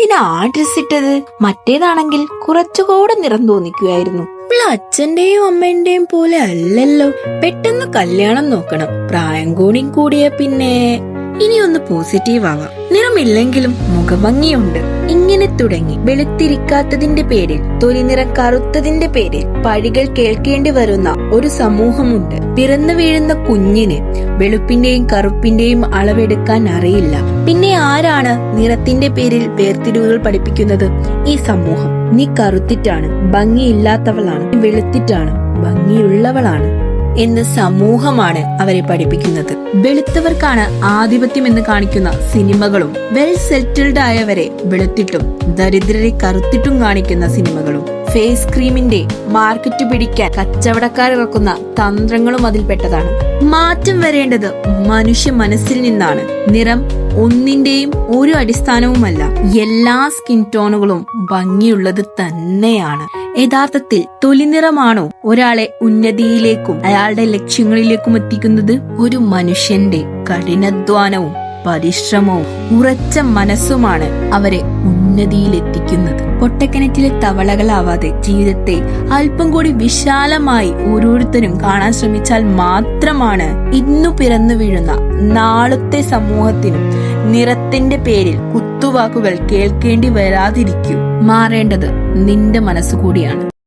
എന്തിനാ ആ ഡ്രസ് ഇട്ടത്? മറ്റേതാണെങ്കിൽ കുറച്ചുകൂടെ നിറം തോന്നിക്കുമായിരുന്നു. അച്ഛന്റെയും അമ്മേന്റെയും പോലെ അല്ലല്ലോ. പെട്ടെന്ന് കല്യാണം നോക്കണം. പ്രായം കൂടിയ പിന്നെ ഇനി ഒന്ന് പോസിറ്റീവ് ആവാം. നിറമില്ലെങ്കിലും മുഖഭംഗിയുണ്ട്. ഇങ്ങനെ തുടങ്ങി വെളുത്തിരിക്കാത്തതിന്റെ പേരിൽ, തൊലി നിറം കറുത്തതിന്റെ പേരിൽ പഴികൾ കേൾക്കേണ്ടി വരുന്ന ഒരു സമൂഹമുണ്ട്. പിറന്നു വീഴുന്ന കുഞ്ഞിന് വെളുപ്പിന്റെയും കറുപ്പിന്റെയും അളവെടുക്കാൻ അറിയില്ല. പിന്നെ ആരാണ് നിറത്തിന്റെ പേരിൽ വേർതിരിവുകൾ പഠിപ്പിക്കുന്നത്? ഈ സമൂഹം. നീ കറുത്തിട്ടാണ് ഭംഗിയില്ലാത്തവളാണ്, വെളുത്തിട്ടാണ് ഭംഗിയുള്ളവളാണ് എന്ന് സമൂഹമാണ് അവരെ പഠിപ്പിക്കുന്നത്. വെളുത്തവർക്കാണ് ആധിപത്യം എന്ന് കാണിക്കുന്ന സിനിമകളും, വെൽ സെറ്റിൽഡ് ആയവരെ വെളുത്തിട്ടും ദരിദ്രരെ കറുത്തിട്ടും കാണിക്കുന്ന സിനിമകളും, ഫേസ് ക്രീമിന്റെ മാർക്കറ്റ് പിടിക്കാൻ കച്ചവടക്കാരിറക്കുന്ന തന്ത്രങ്ങളും അതിൽപ്പെട്ടതാണ്. മാറ്റം വരേണ്ടത് മനുഷ്യ മനസ്സിൽ നിന്നാണ്. നിറം ഒന്നിന്റെയും ഒരു അടിസ്ഥാനവുമല്ല. എല്ലാ സ്കിൻ ടോണുകളും ഭംഗിയുള്ളത് തന്നെയാണ്. യഥാർത്ഥത്തിൽ തൊലിനിറമാണോ ഒരാളെ ഉന്നതിയിലേക്കും അയാളുടെ ലക്ഷ്യങ്ങളിലേക്കും എത്തിക്കുന്നത്? ഒരു മനുഷ്യന്റെ കഠിനാധ്വാനവും പരിശ്രമവും ഉറച്ച മനസ്സുമാണ് അവരെ ഉന്നതിയിലെത്തിക്കുന്നത്. പൊട്ടക്കിണറ്റിലെ തവളകളാവാതെ ജീവിതത്തെ അല്പം കൂടി വിശാലമായി ഓരോരുത്തരും കാണാൻ ശ്രമിച്ചാൽ മാത്രമാണ് ഇന്നു പിറന്നു വീഴുന്ന നാളത്തെ സമൂഹത്തിനും നിറത്തിന്റെ പേരിൽ കുത്തുവാക്കുകൾ കേൾക്കേണ്ടി വരാതിരിക്കൂ. മാറേണ്ടത് നിന്റെ മനസ്സുകൂടിയാണ്.